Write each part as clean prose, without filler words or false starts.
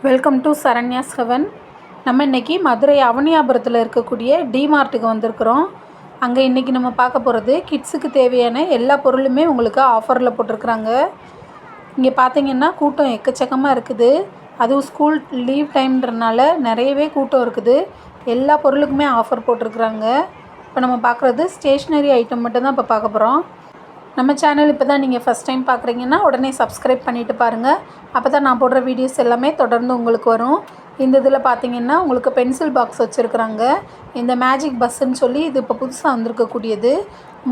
Welcome to Saranya's heaven. நம்ம இன்றைக்கி மதுரை அவனியாபுரத்தில் இருக்கக்கூடிய டிமார்ட்டுக்கு வந்திருக்கிறோம். அங்கே இன்றைக்கி நம்ம பார்க்க போகிறது கிட்ஸுக்கு தேவையான எல்லா பொருளுமே உங்களுக்கு ஆஃபரில் போட்டிருக்குறாங்க. இங்கே பார்த்திங்கன்னா கூட்டம் எக்கச்சக்கமாக இருக்குது. அதுவும் ஸ்கூல் லீவ் டைம்ன்றனால நிறையவே கூட்டம் இருக்குது. எல்லா பொருளுக்குமே ஆஃபர் போட்டிருக்குறாங்க. இப்போ நம்ம பார்க்குறது ஸ்டேஷ்னரி ஐட்டம் மட்டும்தான் இப்போ பார்க்க போகிறோம். நம்ம சேனல் இப்போ தான் நீங்கள் ஃபஸ்ட் டைம் பார்க்குறீங்கன்னா உடனே சப்ஸ்கிரைப் பண்ணிவிட்டு பாருங்கள். அப்போ தான் நான் போடுற வீடியோஸ் எல்லாமே தொடர்ந்து உங்களுக்கு வரும். இந்த இதில் பார்த்தீங்கன்னா உங்களுக்கு பென்சில் பாக்ஸ் வச்சுருக்குறாங்க. இந்த மேஜிக் பஸ்ஸுன்னு சொல்லி இது இப்போ புதுசாக வந்திருக்கக்கூடியது.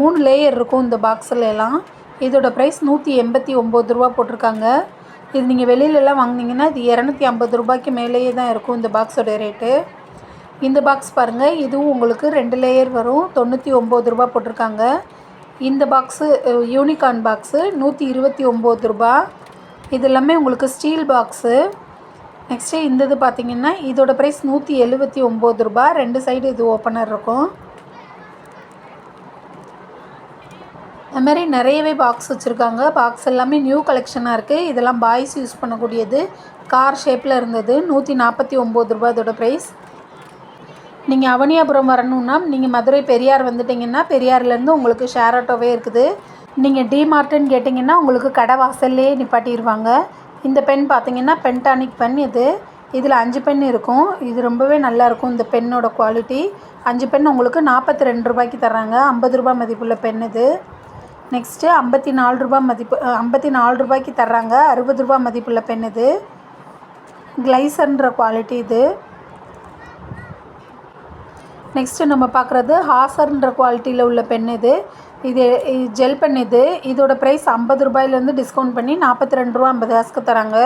3 லேயர் இருக்கும் இந்த பாக்ஸில் எல்லாம். இதோட ப்ரைஸ் 189 ரூபா போட்டிருக்காங்க. இது நீங்கள் வெளியிலலாம் வாங்கினீங்கன்னா இது 250 ரூபாய்க்கு மேலேயே தான் இருக்கும் இந்த பாக்ஸோட ரேட்டு. இந்த பாக்ஸ் பாருங்கள், இதுவும் உங்களுக்கு 2 லேயர் வரும். 99 ரூபா போட்டிருக்காங்க. இந்த பாக்ஸு யூனிகார்ன் பாக்ஸு 129 ரூபா. இது எல்லாமே உங்களுக்கு ஸ்டீல் பாக்ஸு. நெக்ஸ்ட்டு இந்த இது பார்த்திங்கன்னா இதோட ப்ரைஸ் 179 ரூபா. 2 சைடு இது ஓப்பனர் இருக்கும். அது மாதிரி நிறையவே பாக்ஸ் வச்சுருக்காங்க. பாக்ஸ் எல்லாமே நியூ கலெக்ஷனாக இருக்குது. இதெல்லாம் பாய்ஸ் யூஸ் பண்ணக்கூடியது. கார் ஷேப்பில் இருந்தது. 149 ரூபா இதோட ப்ரைஸ். நீங்கள் அவனியாபுரம் வரணுன்னா நீங்கள் மதுரை பெரியார் வந்துட்டிங்கன்னா பெரியார்லேருந்து உங்களுக்கு ஷேர் ஆட்டோவே இருக்குது. நீங்கள் டிமார்ட்டுன்னு கேட்டிங்கன்னா உங்களுக்கு கடை வாசல்லே நிப்பாட்டிடுவாங்க. இந்த பென் பார்த்திங்கன்னா பென்டானிக் பென் இது. இதில் 5 பென் இருக்கும். இது ரொம்பவே நல்லாயிருக்கும் இந்த பென்னோட குவாலிட்டி. 5 பென் உங்களுக்கு 42 ரூபாய்க்கு தர்றாங்க. 50 ரூபா மதிப்புள்ள பென் இது. நெக்ஸ்ட்டு 54 ரூபா மதிப்பு 54 ரூபாய்க்கு தர்றாங்க. 60 ரூபா மதிப்புள்ள பென் இது. கிளைசர்ன்ற குவாலிட்டி இது. நெக்ஸ்ட்டு நம்ம பார்க்குறது ஹாசர்ன்ற குவாலிட்டியில் உள்ள பென் இது. இது ஜெல் பென் இது. இதோட ப்ரைஸ் 50 ரூபாயிலேருந்து டிஸ்கவுண்ட் பண்ணி 42 ரூபா 50 காசுக்கு தராங்க.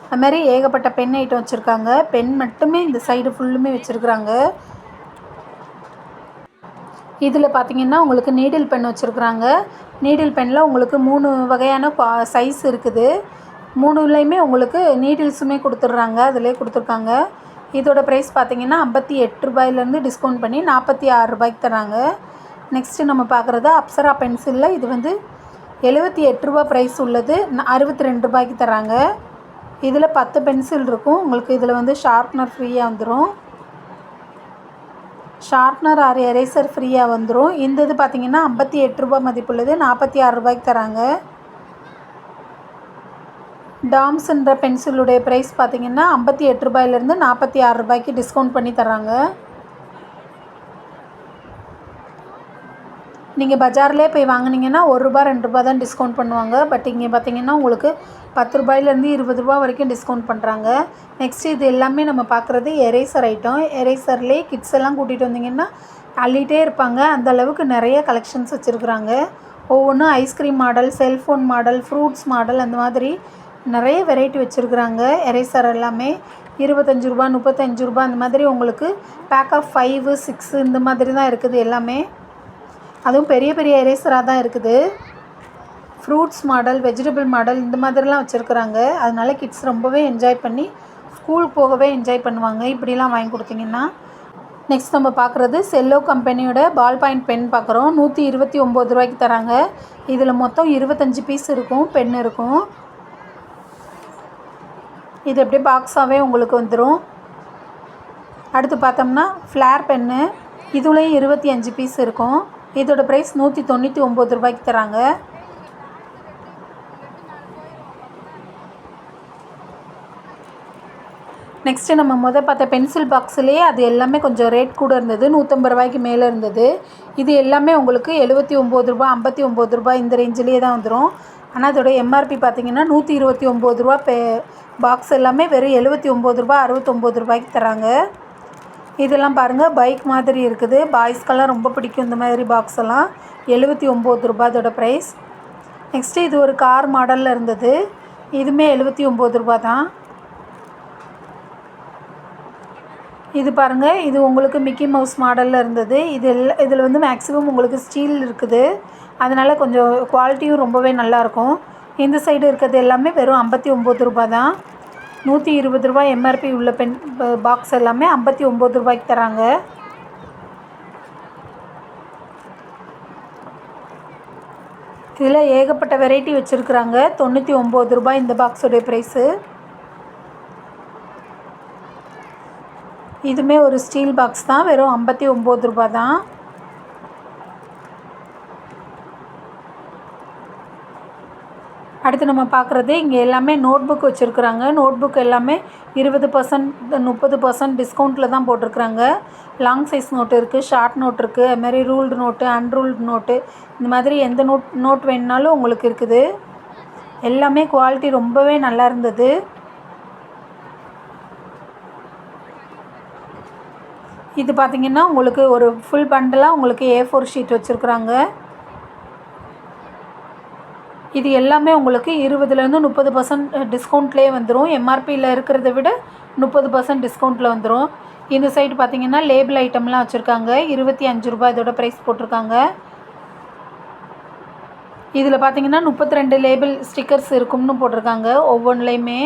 அதுமாதிரி ஏகப்பட்ட பென் ஐட்டம் வச்சுருக்காங்க. பென் மட்டுமே இந்த சைடு ஃபுல்லுமே வச்சுருக்குறாங்க. இதில் பார்த்திங்கன்னா உங்களுக்கு நீடில் பென் வச்சுருக்குறாங்க. நீடில் பெனில் உங்களுக்கு 3 வகையான சைஸ் இருக்குது. 3லேயுமே உங்களுக்கு நீடில்ஸுமே கொடுத்துட்றாங்க. அதிலே கொடுத்துருக்காங்க. இதோட ப்ரைஸ் பார்த்திங்கன்னா 58 ரூபாயிலேருந்து டிஸ்கவுண்ட் பண்ணி 46 ரூபாய்க்கு தராங்க. நெக்ஸ்ட்டு நம்ம பார்க்குறது அப்சரா பென்சிலில் இது வந்து 78 ரூபா ப்ரைஸ் உள்ளது. 62 ரூபாய்க்கு தராங்க. இதில் 10 பென்சில் இருக்கும். உங்களுக்கு இதில் வந்து ஷார்ப்னர் ஃப்ரீயாக வந்துடும். ஷார்ப்னர் ஆர் எரேசர் ஃப்ரீயாக வந்துடும். இந்த இது பார்த்திங்கன்னா 58 ரூபா மதிப்புள்ளது. 46 ரூபாய்க்கு தராங்க. டாம்ஸ்ன்ற பென்சிலுடைய ப்ரைஸ் பார்த்திங்கன்னா 58 ரூபாயிலேருந்து 46 ரூபாய்க்கு டிஸ்கவுண்ட் பண்ணி தராங்க. நீங்கள் பஜார்லேயே போய் வாங்கினீங்கன்னா 1 ரூபா 2 ரூபா தான் டிஸ்கவுண்ட் பண்ணுவாங்க. பட் இங்கே பார்த்திங்கன்னா உங்களுக்கு 10 ரூபாயிலேருந்து 20 ரூபா வரைக்கும் டிஸ்கவுண்ட் பண்ணுறாங்க. நெக்ஸ்ட்டு இது எல்லாமே நம்ம பார்க்குறது எரேசர் ஐட்டம். எரேசர்லேயே கிட்ஸ் எல்லாம் கூட்டிகிட்டு வந்தீங்கன்னா அள்ளிகிட்டே இருப்பாங்க. அந்த அளவுக்கு நிறைய கலெக்ஷன்ஸ் வச்சுருக்குறாங்க. ஒவ்வொன்றும் ice cream model, cellphone model, fruits model, அந்த மாதிரி நிறைய வெரைட்டி வச்சுருக்குறாங்க. எரேசர் எல்லாமே 25 ரூபா 35 ரூபா அந்த மாதிரி உங்களுக்கு பேக் ஆஃப் 5, 6 இந்த மாதிரி தான் இருக்குது எல்லாமே. அதுவும் பெரிய பெரிய எரேசராக தான் இருக்குது. ஃப்ரூட்ஸ் மாடல், வெஜிடபிள் மாடல் இந்த மாதிரிலாம் வச்சுருக்குறாங்க. அதனால கிட்ஸ் ரொம்பவே என்ஜாய் பண்ணி ஸ்கூல் போகவே என்ஜாய் பண்ணுவாங்க இப்படிலாம் வாங்கி கொடுத்தீங்கன்னா. நெக்ஸ்ட் நம்ம பார்க்குறது செல்லோ கம்பெனியோட பால் பாயிண்ட் பென் பார்க்குறோம். 129 ரூபாய்க்கு தராங்க. இதில் மொத்தம் 25 பீஸ் இருக்கும், பென் இருக்கும். இது அப்படியே பாக்ஸாகவே உங்களுக்கு வந்துடும். அடுத்து பார்த்தோம்னா ஃப்ளேர் பென்னு. இதுலேயும் 25 பீஸ் இருக்கும். இதோட ப்ரைஸ் 199 ரூபாய்க்கு தராங்க. நெக்ஸ்ட்டு நம்ம பார்த்த பென்சில் பாக்ஸ்லேயே அது எல்லாமே கொஞ்சம் ரேட் கூட இருந்தது. 150 ரூபாய்க்கு மேலே இருந்தது. இது எல்லாமே உங்களுக்கு 79 ரூபா 59 ரூபா இந்த ரேஞ்சிலே தான் வந்துடும். ஆனால் அதோட எம்ஆர்பி பார்த்திங்கன்னா 129 ரூபா. பாக்ஸ் எல்லாமே வெறும் 79 ரூபா 69 ரூபாய்க்கு தராங்க. இதெல்லாம் பாருங்கள் பைக் மாதிரி இருக்குது. பாய்ஸ்க்கெல்லாம் ரொம்ப பிடிக்கும் இந்த மாதிரி பாக்ஸ் எல்லாம். 79 ரூபா இதோட ப்ரைஸ். நெக்ஸ்ட்டு இது ஒரு கார் மாடலில் இருந்தது. இதுவுமே 79 ரூபா தான். இது பாருங்கள், இது உங்களுக்கு மிக்கி மவுஸ் மாடலில் இருந்தது. இதில் வந்து மேக்ஸிமம் உங்களுக்கு ஸ்டீல் இருக்குது. அதனால் கொஞ்சம் குவாலிட்டியும் ரொம்பவே நல்லாயிருக்கும். இந்த சைடு இருக்கிறது எல்லாமே வெறும் 59 ரூபா தான். 120 ரூபா எம்ஆர்பி உள்ள பென் பாக்ஸ் எல்லாமே 59 ரூபாய்க்கு தராங்க. இதில் ஏகப்பட்ட வெரைட்டி வச்சுருக்குறாங்க. 99 ரூபாய் இந்த பாக்ஸோடைய ப்ரைஸு. இதுவுமே ஒரு ஸ்டீல் பாக்ஸ் தான், வெறும் 59 ரூபா தான். அடுத்து நம்ம பார்க்குறது இங்கே எல்லாமே நோட் புக் வச்சுருக்குறாங்க. நோட் புக் எல்லாமே 20% 30% டிஸ்கவுண்ட்டில் தான் போட்டிருக்குறாங்க. லாங் சைஸ் நோட்டு இருக்குது, ஷார்ட் நோட் இருக்குது, அதுமாதிரி ரூல்டு நோட்டு, அன்ரூல்டு நோட்டு, இந்த மாதிரி எந்த நோட் வேணுனாலும் உங்களுக்கு இருக்குது. எல்லாமே குவாலிட்டி ரொம்பவே நல்லா இருந்தது. இது பார்த்திங்கன்னா உங்களுக்கு ஒரு ஃபுல் பண்டலாக உங்களுக்கு A4 ஷீட் வச்சுருக்குறாங்க. இது எல்லாமே உங்களுக்கு 20லேருந்து 30% டிஸ்கவுண்ட்லேயே வந்துடும். எம்ஆர்பியில் இருக்கிறத விட 30% டிஸ்கவுண்ட்டில் வந்துடும். இந்த சைடு பார்த்திங்கன்னா லேபிள் ஐட்டம்லாம் வச்சுருக்காங்க. 25 ரூபா இதோட ப்ரைஸ் போட்டிருக்காங்க. இதில் பார்த்திங்கன்னா 32 லேபிள் ஸ்டிக்கர்ஸ் இருக்கும்னு போட்டிருக்காங்க ஒவ்வொன்றுலேயுமே.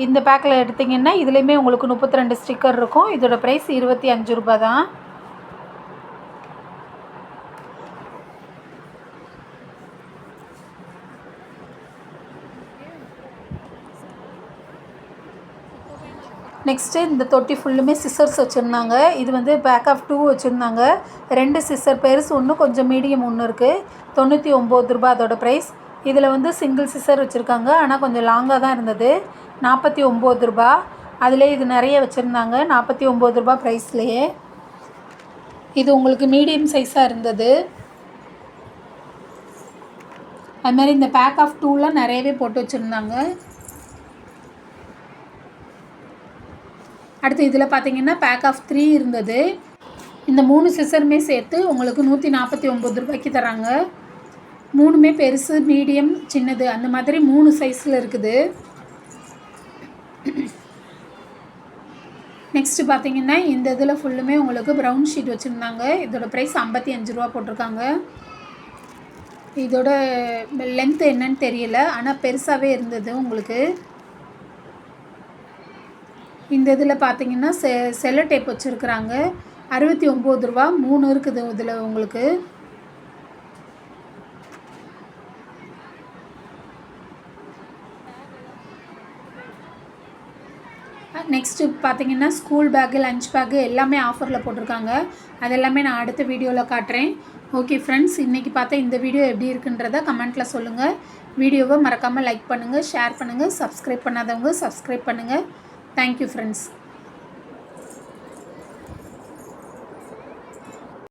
இந்த பேக்கில் எடுத்திங்கன்னா இதுலேயுமே உங்களுக்கு 32 ஸ்டிக்கர் இருக்கும். இதோட ப்ரைஸ் 25 ரூபா தான். நெக்ஸ்ட்டு இந்த தொட்டி ஃபுல்லுமே சிசர்ஸ் வச்சுருந்தாங்க. இது வந்து பேக் ஆஃப் 2 வச்சுருந்தாங்க. 2 சிசர் பெருசு ஒன்று, கொஞ்சம் மீடியம் ஒன்று இருக்குது. 99 ரூபா அதோட ப்ரைஸ். இதில் வந்து சிங்கிள் சிசர் வச்சுருக்காங்க, ஆனால் கொஞ்சம் லாங்காக தான் இருந்தது. 49 ரூபா. அதிலே இது நிறைய வச்சுருந்தாங்க 49 ரூபா ப்ரைஸ்லேயே. இது உங்களுக்கு மீடியம் சைஸாக இருந்தது. அதுமாதிரி இந்த பேக் ஆஃப் 2லாம் நிறையவே போட்டு வச்சுருந்தாங்க. அடுத்து இதில் பார்த்திங்கன்னா பேக் ஆஃப் 3 இருந்தது. இந்த 3 சிசருமே சேர்த்து உங்களுக்கு 149 ரூபாய்க்கு தராங்க. 3மே பெருசு, மீடியம், சின்னது அந்த மாதிரி 3 சைஸில் இருக்குது. நெக்ஸ்ட்டு பார்த்திங்கன்னா இந்த இதில் ஃபுல்லுமே உங்களுக்கு ப்ரௌன் ஷீட் வச்சுருந்தாங்க. இதோட ப்ரைஸ் 55 ரூபா போட்டிருக்காங்க. இதோட லென்த்து என்னன்னு தெரியல, ஆனால் பெருசாகவே இருந்தது உங்களுக்கு. இந்த இதில் பார்த்திங்கன்னா செல்லோ டேப் வச்சுருக்குறாங்க. 69 ரூபா. 3 இருக்குது இதில் உங்களுக்கு. நெக்ஸ்ட்டு பார்த்திங்கன்னா ஸ்கூல் பேக்கு, லஞ்ச் பேக்கு எல்லாமே ஆஃபரில் போட்டிருக்காங்க. அதெல்லாமே நான் அடுத்த வீடியோவில் காட்டுறேன். ஓகே ஃப்ரெண்ட்ஸ், இன்றைக்கி பார்த்தா இந்த வீடியோ எப்படி இருக்குன்றதை கமெண்ட்டில் சொல்லுங்கள். வீடியோவை மறக்காமல் லைக் பண்ணுங்கள், ஷேர் பண்ணுங்கள், சப்ஸ்கிரைப் பண்ணாதவங்க சப்ஸ்கிரைப் பண்ணுங்கள். Thank you friends.